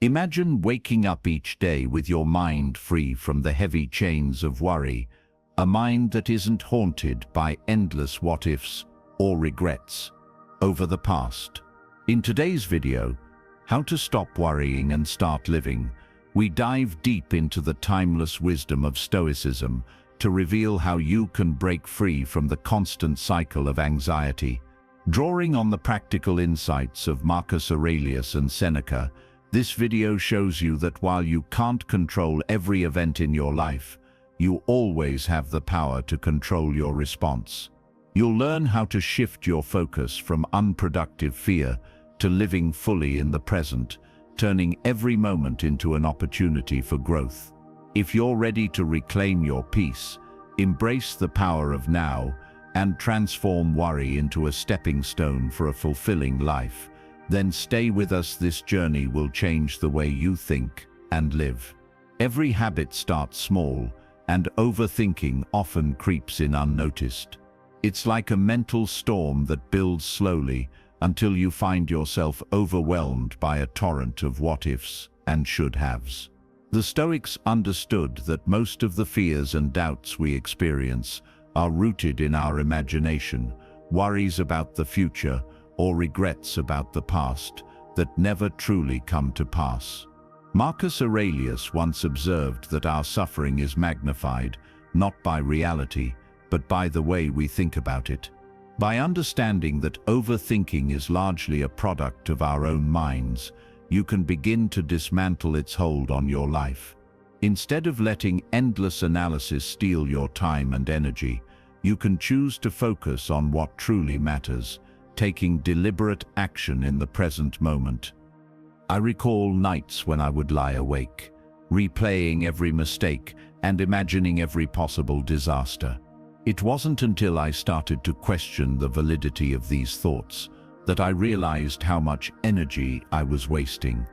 Imagine waking up each day with your mind free from the heavy chains of worry, a mind that isn't haunted by endless what-ifs or regrets over the past. In today's video, How to Stop Worrying and Start Living, we dive deep into the timeless wisdom of Stoicism to reveal how you can break free from the constant cycle of anxiety. Drawing on the practical insights of Marcus Aurelius and Seneca, this video shows you that while you can't control every event in your life, you always have the power to control your response. You'll learn how to shift your focus from unproductive fear to living fully in the present, turning every moment into an opportunity for growth. If you're ready to reclaim your peace, embrace the power of now, and transform worry into a stepping stone for a fulfilling life, then stay with us. This journey will change the way you think and live. Every habit starts small, and overthinking often creeps in unnoticed. It's like a mental storm that builds slowly until you find yourself overwhelmed by a torrent of what-ifs and should-haves. The Stoics understood that most of the fears and doubts we experience are rooted in our imagination, worries about the future, or regrets about the past that never truly come to pass. Marcus Aurelius once observed that our suffering is magnified, not by reality, but by the way we think about it. By understanding that overthinking is largely a product of our own minds, you can begin to dismantle its hold on your life. Instead of letting endless analysis steal your time and energy, you can choose to focus on what truly matters, taking deliberate action in the present moment. I recall nights when I would lie awake, replaying every mistake and imagining every possible disaster. It wasn't until I started to question the validity of these thoughts that I realized how much energy I was wasting.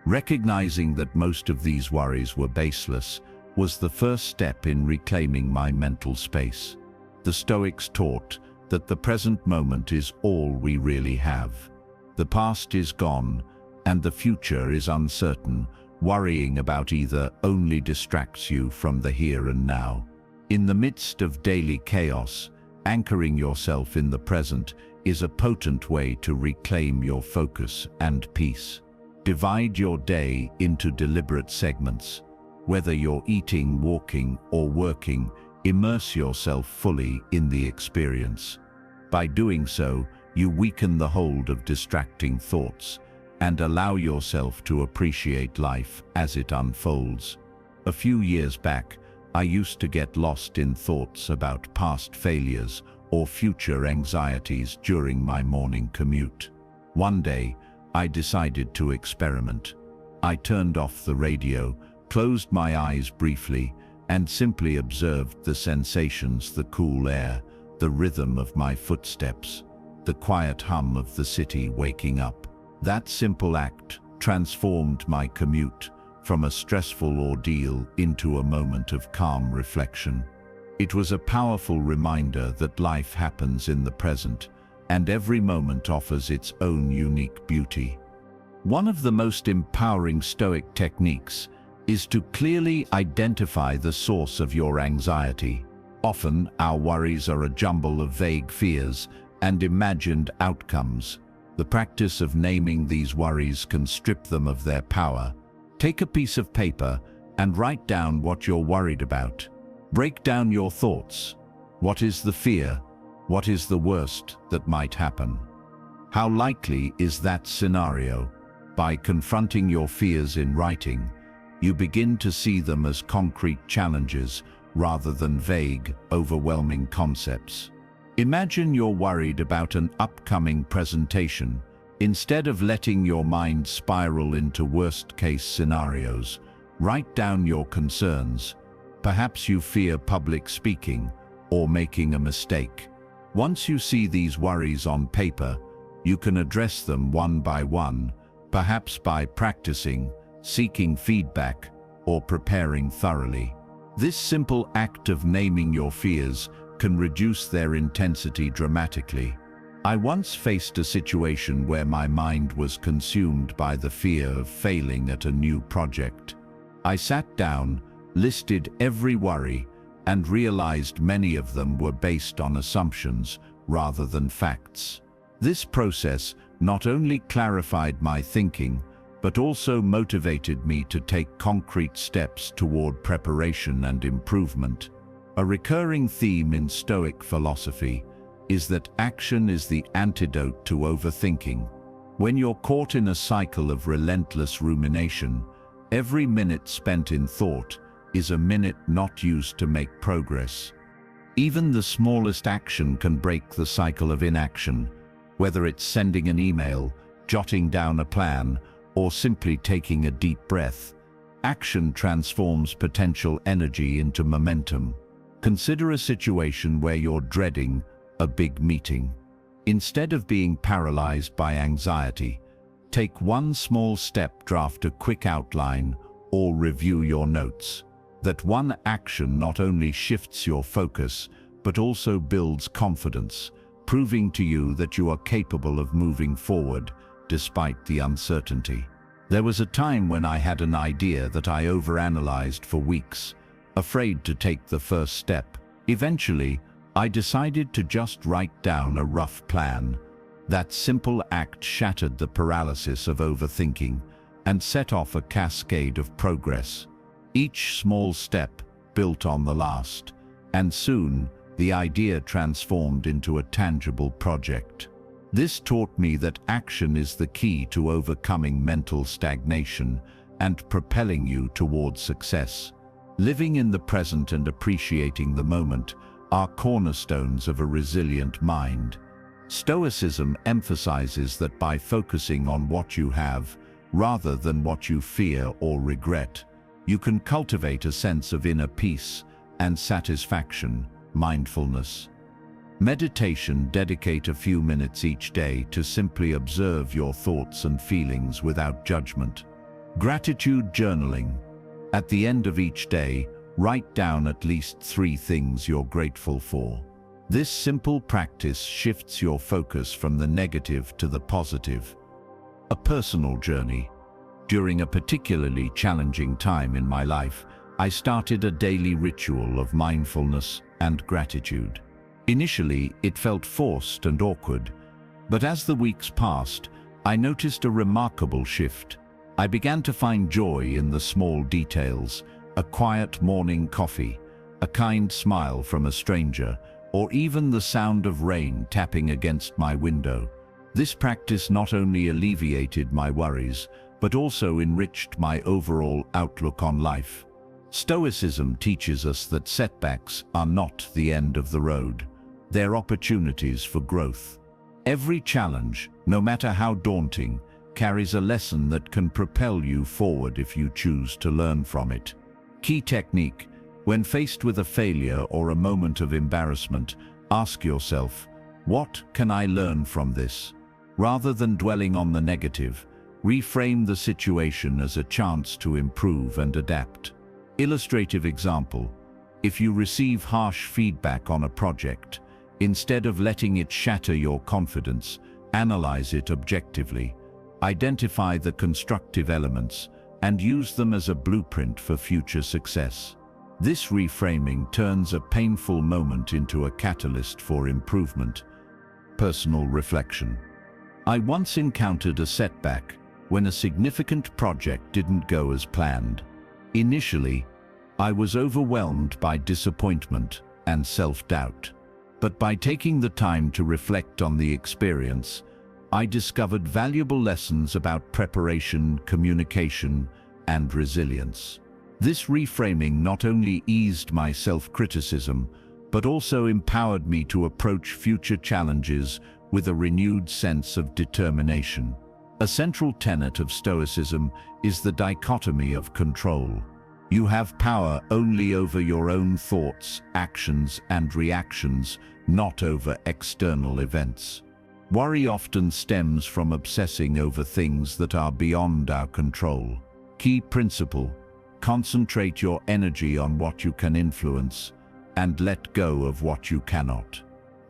Recognizing that most of these worries were baseless was the first step in reclaiming my mental space. The Stoics taught that the present moment is all we really have. The past is gone, and the future is uncertain. Worrying about either only distracts you from the here and now. In the midst of daily chaos, anchoring yourself in the present is a potent way to reclaim your focus and peace. Divide your day into deliberate segments. Whether you're eating, walking, or working, immerse yourself fully in the experience. By doing so, you weaken the hold of distracting thoughts and allow yourself to appreciate life as it unfolds. A few years back, I used to get lost in thoughts about past failures or future anxieties during my morning commute. One day, I decided to experiment. I turned off the radio, closed my eyes briefly, and simply observed the sensations: the cool air, the rhythm of my footsteps, the quiet hum of the city waking up. That simple act transformed my commute from a stressful ordeal into a moment of calm reflection. It was a powerful reminder that life happens in the present, and every moment offers its own unique beauty. One of the most empowering Stoic techniques is to clearly identify the source of your anxiety. Often, our worries are a jumble of vague fears and imagined outcomes. The practice of naming these worries can strip them of their power. Take a piece of paper and write down what you're worried about. Break down your thoughts. What is the fear? What is the worst that might happen? How likely is that scenario? By confronting your fears in writing, you begin to see them as concrete challenges rather than vague, overwhelming concepts. Imagine you're worried about an upcoming presentation. Instead of letting your mind spiral into worst-case scenarios, write down your concerns. Perhaps you fear public speaking or making a mistake. Once you see these worries on paper, you can address them one by one, perhaps by practicing, seeking feedback, or preparing thoroughly. This simple act of naming your fears can reduce their intensity dramatically. I once faced a situation where my mind was consumed by the fear of failing at a new project. I sat down, listed every worry, and realized many of them were based on assumptions rather than facts. This process not only clarified my thinking, but also motivated me to take concrete steps toward preparation and improvement. A recurring theme in Stoic philosophy is that action is the antidote to overthinking. When you're caught in a cycle of relentless rumination, every minute spent in thought is a minute not used to make progress. Even the smallest action can break the cycle of inaction, whether it's sending an email, jotting down a plan, or simply taking a deep breath. Action transforms potential energy into momentum. Consider a situation where you're dreading a big meeting. Instead of being paralyzed by anxiety, take one small step, draft a quick outline, or review your notes. That one action not only shifts your focus, but also builds confidence, proving to you that you are capable of moving forward despite the uncertainty. There was a time when I had an idea that I overanalyzed for weeks, afraid to take the first step. Eventually, I decided to just write down a rough plan. That simple act shattered the paralysis of overthinking and set off a cascade of progress. Each small step built on the last, and soon the idea transformed into a tangible project. This taught me that action is the key to overcoming mental stagnation and propelling you towards success. Living in the present and appreciating the moment are cornerstones of a resilient mind. Stoicism emphasizes that by focusing on what you have, rather than what you fear or regret, you can cultivate a sense of inner peace and satisfaction. Mindfulness. Meditation. Dedicate a few minutes each day to simply observe your thoughts and feelings without judgment. Gratitude journaling. At the end of each day, write down at least 3 things you're grateful for. This simple practice shifts your focus from the negative to the positive. A personal journey. During a particularly challenging time in my life, I started a daily ritual of mindfulness and gratitude. Initially, it felt forced and awkward, but as the weeks passed, I noticed a remarkable shift. I began to find joy in the small details: a quiet morning coffee, a kind smile from a stranger, or even the sound of rain tapping against my window. This practice not only alleviated my worries, but also enriched my overall outlook on life. Stoicism teaches us that setbacks are not the end of the road. They're opportunities for growth. Every challenge, no matter how daunting, carries a lesson that can propel you forward if you choose to learn from it. Key technique: when faced with a failure or a moment of embarrassment, ask yourself, what can I learn from this? Rather than dwelling on the negative, reframe the situation as a chance to improve and adapt. Illustrative example: if you receive harsh feedback on a project, instead of letting it shatter your confidence, analyze it objectively. Identify the constructive elements and use them as a blueprint for future success. This reframing turns a painful moment into a catalyst for improvement. Personal reflection. I once encountered a setback when a significant project didn't go as planned. Initially, I was overwhelmed by disappointment and self-doubt. But by taking the time to reflect on the experience, I discovered valuable lessons about preparation, communication, and resilience. This reframing not only eased my self-criticism, but also empowered me to approach future challenges with a renewed sense of determination. A central tenet of Stoicism is the dichotomy of control. You have power only over your own thoughts, actions, and reactions, not over external events. Worry often stems from obsessing over things that are beyond our control. Key principle: concentrate your energy on what you can influence and let go of what you cannot.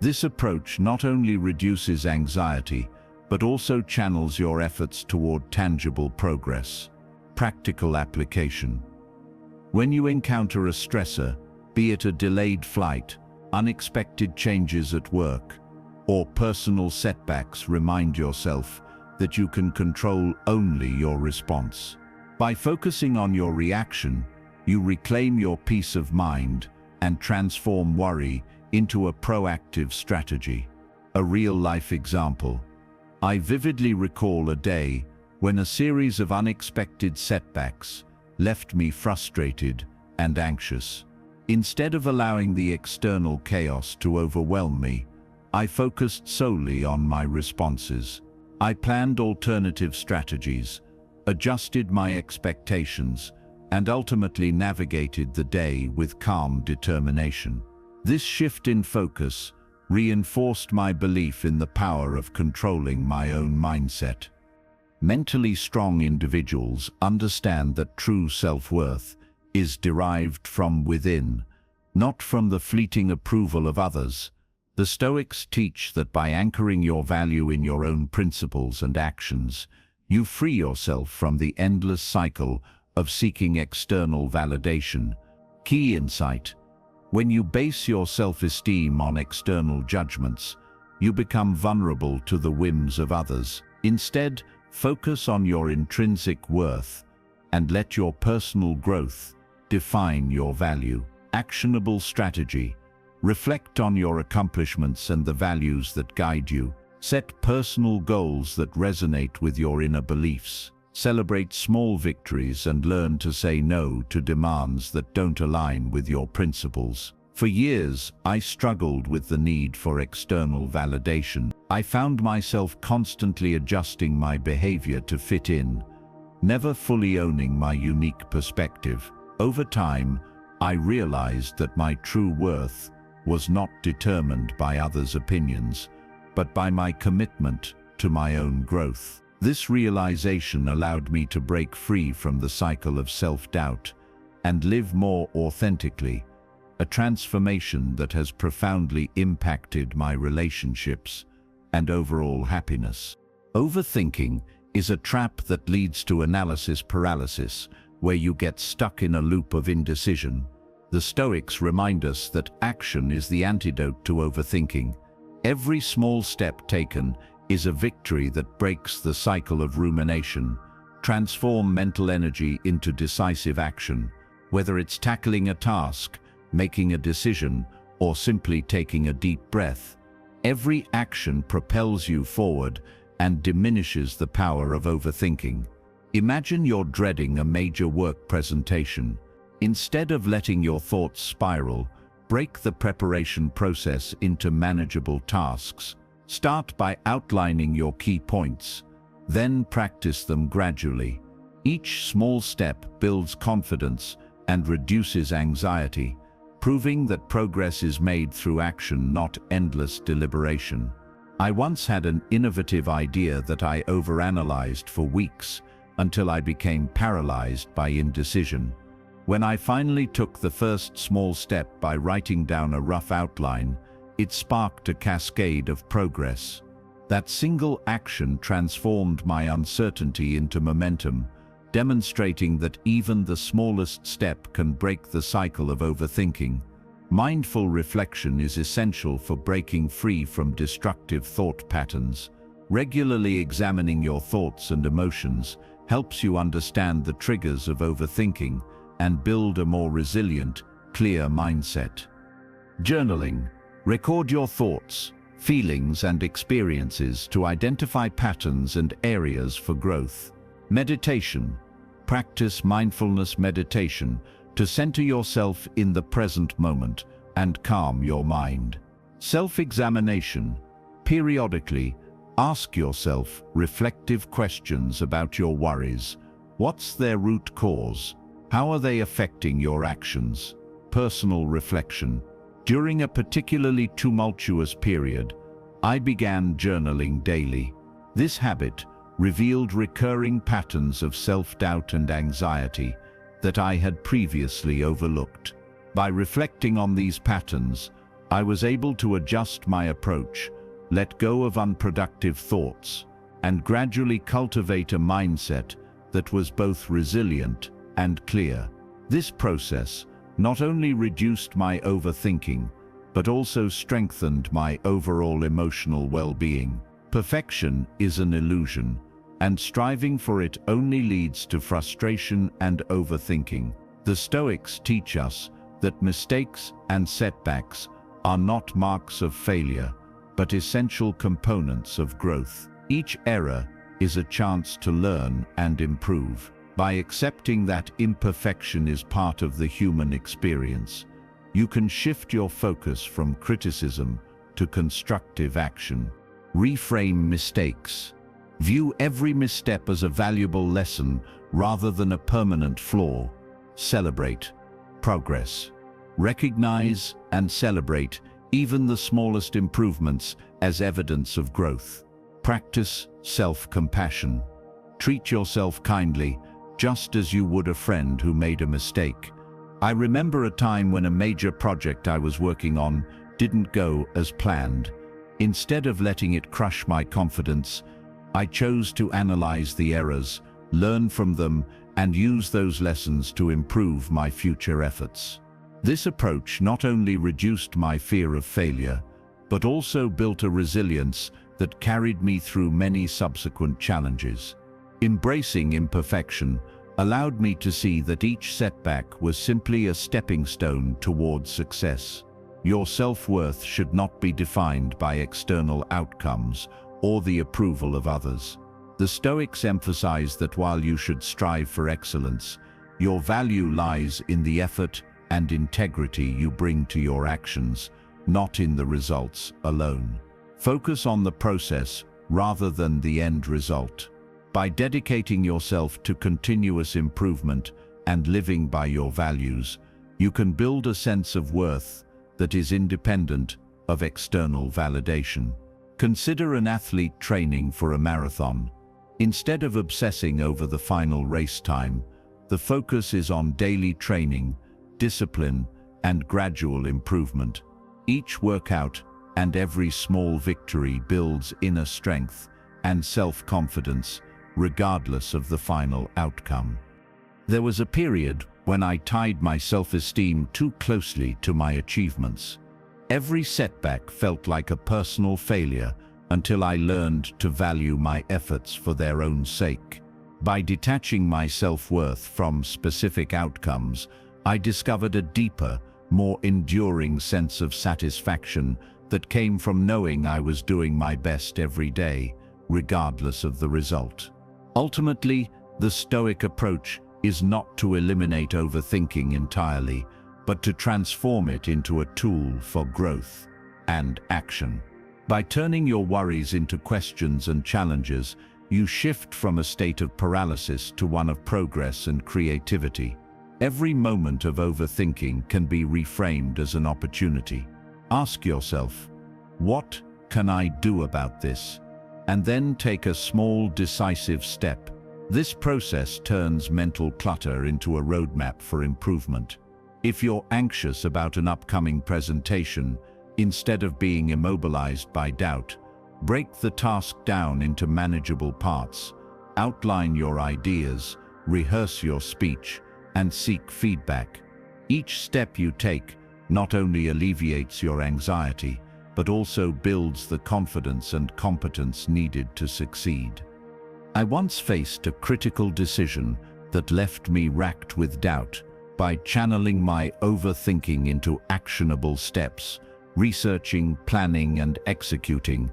This approach not only reduces anxiety, but also channels your efforts toward tangible progress. Practical application. When you encounter a stressor, be it a delayed flight, unexpected changes at work, or personal setbacks, remind yourself that you can control only your response. By focusing on your reaction, you reclaim your peace of mind and transform worry into a proactive strategy. A real-life example. I vividly recall a day when a series of unexpected setbacks left me frustrated and anxious. Instead of allowing the external chaos to overwhelm me, I focused solely on my responses. I planned alternative strategies, adjusted my expectations, and ultimately navigated the day with calm determination. This shift in focus reinforced my belief in the power of controlling my own mindset. Mentally strong individuals understand that true self-worth is derived from within, not from the fleeting approval of others. The Stoics teach that by anchoring your value in your own principles and actions, you free yourself from the endless cycle of seeking external validation. Key insight: when you base your self-esteem on external judgments, you become vulnerable to the whims of others. Instead, focus on your intrinsic worth and let your personal growth define your value. Actionable strategy. Reflect on your accomplishments and the values that guide you. Set personal goals that resonate with your inner beliefs. Celebrate small victories and learn to say no to demands that don't align with your principles. For years, I struggled with the need for external validation. I found myself constantly adjusting my behavior to fit in, never fully owning my unique perspective. Over time, I realized that my true worth was not determined by others' opinions, but by my commitment to my own growth. This realization allowed me to break free from the cycle of self-doubt and live more authentically, a transformation that has profoundly impacted my relationships and overall happiness. Overthinking is a trap that leads to analysis paralysis, where you get stuck in a loop of indecision. The Stoics remind us that action is the antidote to overthinking. Every small step taken is a victory that breaks the cycle of rumination. Transform mental energy into decisive action, whether it's tackling a task, making a decision, or simply taking a deep breath. Every action propels you forward and diminishes the power of overthinking. Imagine you're dreading a major work presentation. Instead of letting your thoughts spiral, break the preparation process into manageable tasks. Start by outlining your key points, then practice them gradually. Each small step builds confidence and reduces anxiety, proving that progress is made through action, not endless deliberation. I once had an innovative idea that I overanalyzed for weeks until I became paralyzed by indecision. When I finally took the first small step by writing down a rough outline, it sparked a cascade of progress. That single action transformed my uncertainty into momentum, demonstrating that even the smallest step can break the cycle of overthinking. Mindful reflection is essential for breaking free from destructive thought patterns. Regularly examining your thoughts and emotions helps you understand the triggers of overthinking and build a more resilient, clear mindset. Journaling. Record your thoughts, feelings, and experiences to identify patterns and areas for growth. Meditation. Practice mindfulness meditation to center yourself in the present moment and calm your mind. Self-examination. Periodically, ask yourself reflective questions about your worries. What's their root cause? How are they affecting your actions? Personal reflection. During a particularly tumultuous period, I began journaling daily. This habit revealed recurring patterns of self-doubt and anxiety that I had previously overlooked. By reflecting on these patterns, I was able to adjust my approach, let go of unproductive thoughts, and gradually cultivate a mindset that was both resilient and clear. This process not only reduced my overthinking, but also strengthened my overall emotional well-being. Perfection is an illusion, and striving for it only leads to frustration and overthinking. The Stoics teach us that mistakes and setbacks are not marks of failure, but essential components of growth. Each error is a chance to learn and improve. By accepting that imperfection is part of the human experience, you can shift your focus from criticism to constructive action. Reframe mistakes. View every misstep as a valuable lesson rather than a permanent flaw. Celebrate progress. Recognize and celebrate even the smallest improvements as evidence of growth. Practice self-compassion. Treat yourself kindly, just as you would a friend who made a mistake. I remember a time when a major project I was working on didn't go as planned. Instead of letting it crush my confidence, I chose to analyze the errors, learn from them, and use those lessons to improve my future efforts. This approach not only reduced my fear of failure, but also built a resilience that carried me through many subsequent challenges. Embracing imperfection allowed me to see that each setback was simply a stepping stone towards success. Your self-worth should not be defined by external outcomes or the approval of others. The Stoics emphasize that while you should strive for excellence, your value lies in the effort and integrity you bring to your actions, not in the results alone. Focus on the process rather than the end result. By dedicating yourself to continuous improvement and living by your values, you can build a sense of worth that is independent of external validation. Consider an athlete training for a marathon. Instead of obsessing over the final race time, the focus is on daily training, discipline, and gradual improvement. Each workout and every small victory builds inner strength and self-confidence, regardless of the final outcome. There was a period when I tied my self-esteem too closely to my achievements. Every setback felt like a personal failure until I learned to value my efforts for their own sake. By detaching my self-worth from specific outcomes, I discovered a deeper, more enduring sense of satisfaction that came from knowing I was doing my best every day, regardless of the result. Ultimately, the Stoic approach is not to eliminate overthinking entirely, but to transform it into a tool for growth and action. By turning your worries into questions and challenges, you shift from a state of paralysis to one of progress and creativity. Every moment of overthinking can be reframed as an opportunity. Ask yourself, what can I do about this? And then take a small, decisive step. This process turns mental clutter into a roadmap for improvement. If you're anxious about an upcoming presentation, instead of being immobilized by doubt, break the task down into manageable parts. Outline your ideas, rehearse your speech, and seek feedback. Each step you take not only alleviates your anxiety, but also builds the confidence and competence needed to succeed. I once faced a critical decision that left me racked with doubt. By channeling my overthinking into actionable steps, researching, planning, and executing,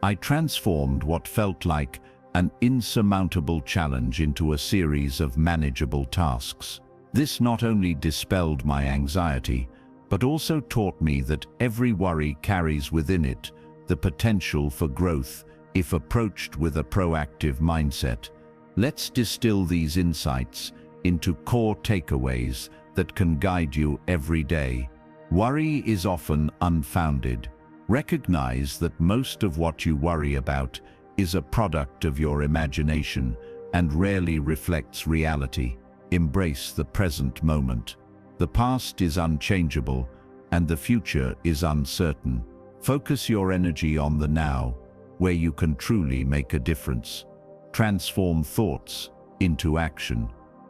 I transformed what felt like an insurmountable challenge into a series of manageable tasks. This not only dispelled my anxiety, but also taught me that every worry carries within it the potential for growth if approached with a proactive mindset. Let's distill these insights into core takeaways that can guide you every day. Worry is often unfounded. Recognize that most of what you worry about is a product of your imagination and rarely reflects reality. Embrace the present moment. The past is unchangeable, and the future is uncertain. Focus your energy on the now, where you can truly make a difference. Transform thoughts into action.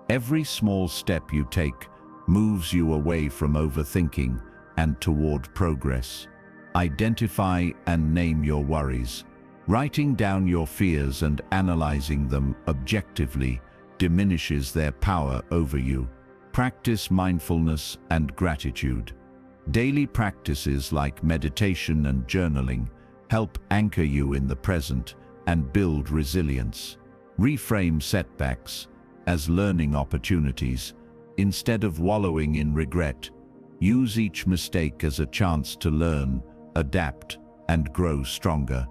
Every small step you take moves you away from overthinking and toward progress. Identify and name your worries. Writing down your fears and analyzing them objectively diminishes their power over you. Practice mindfulness and gratitude. Daily practices like meditation and journaling help anchor you in the present and build resilience. Reframe setbacks as learning opportunities. Instead of wallowing in regret, use each mistake as a chance to learn, adapt, and grow stronger.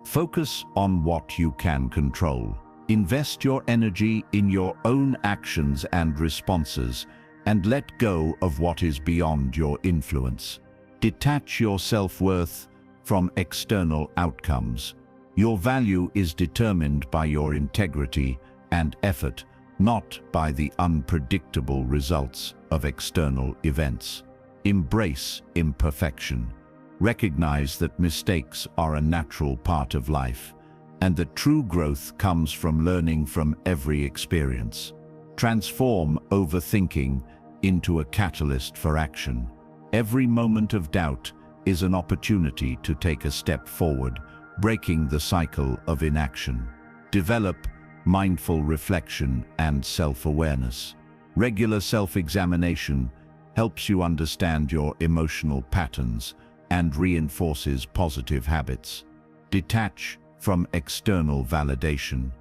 Focus on what you can control. Invest your energy in your own actions and responses, and let go of what is beyond your influence. Detach your self-worth from external outcomes. Your value is determined by your integrity and effort, not by the unpredictable results of external events. Embrace imperfection. Recognize that mistakes are a natural part of life, and that true growth comes from learning from every experience. Transform overthinking into a catalyst for action. Every moment of doubt is an opportunity to take a step forward, breaking the cycle of inaction. Develop mindful reflection and self-awareness. Regular self-examination helps you understand your emotional patterns and reinforces positive habits. Detach from external validation.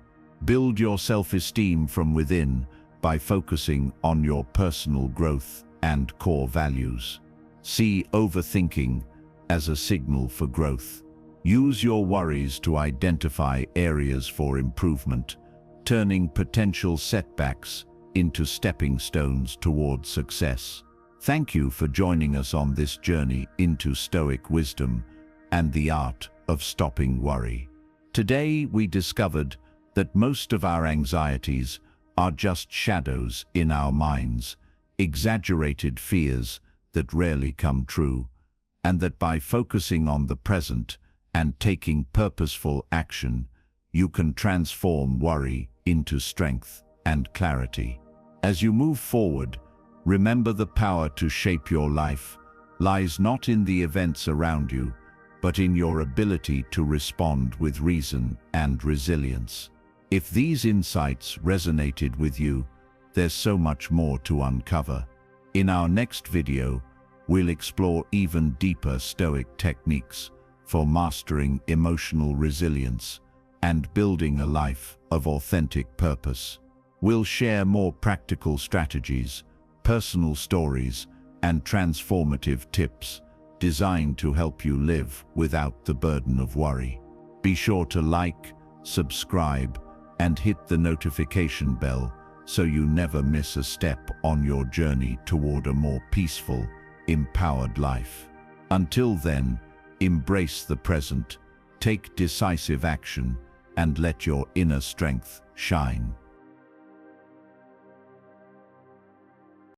Build your self-esteem from within by focusing on your personal growth and core values. See overthinking as a signal for growth. Use your worries to identify areas for improvement, turning potential setbacks into stepping stones toward success. Thank you for joining us on this journey into Stoic wisdom and the art of stopping worry. Today we discovered that most of our anxieties are just shadows in our minds, exaggerated fears that rarely come true, and that by focusing on the present and taking purposeful action, you can transform worry into strength and clarity. As you move forward, remember the power to shape your life lies not in the events around you, but in your ability to respond with reason and resilience. If these insights resonated with you, there's so much more to uncover. In our next video, we'll explore even deeper Stoic techniques for mastering emotional resilience and building a life of authentic purpose. We'll share more practical strategies, personal stories, and transformative tips designed to help you live without the burden of worry. Be sure to like, subscribe, and hit the notification bell so you never miss a step on your journey toward a more peaceful, empowered life. Until then, embrace the present, take decisive action, and let your inner strength shine.